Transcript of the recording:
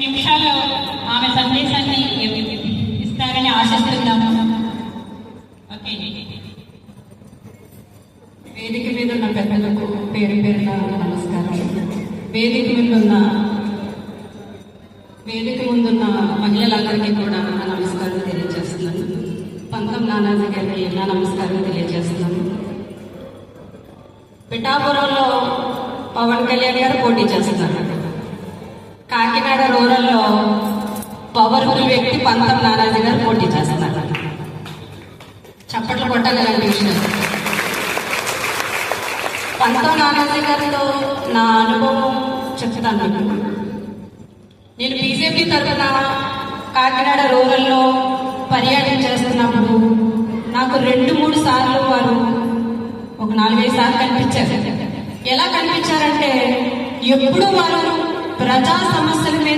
నిమిషాలు ఆమె సందేశాన్ని ఇస్తారని ఆశిస్తున్నాము. ఓకే. వేదిక మీద ఉన్న పెద్దలకు పేరు పేరున నమస్కారం. వేదిక ముందున్న మహిళలందరికీ కూడా నా నమస్కారం తెలియజేస్తున్నాను. పంతం నానాజీ గారికి నా నమస్కారం తెలియజేస్తున్నాను. పిఠాపురంలో పవన్ కళ్యాణ్ గారు పోటీ చేస్తున్నారు. కాకినాడ రూరల్లో పవర్ఫుల్ వ్యక్తి పంతం నానాజీ గారు పోటీ చేస్తున్నారు. చప్పట్లు కొట్టగలండి విషయం. పంతం నానాజీ గారితో నా అనుభవం చెప్తాను. నేను బీజేపీ తరఫున కాకినాడ రూరల్లో పర్యటన చేస్తున్నప్పుడు నాకు 2-3 సార్లు వారు ఒక 4-5 సార్లు కనిపించారు. ఎలా కనిపించారంటే ఎప్పుడు వారు ప్రజా సమస్యల మీద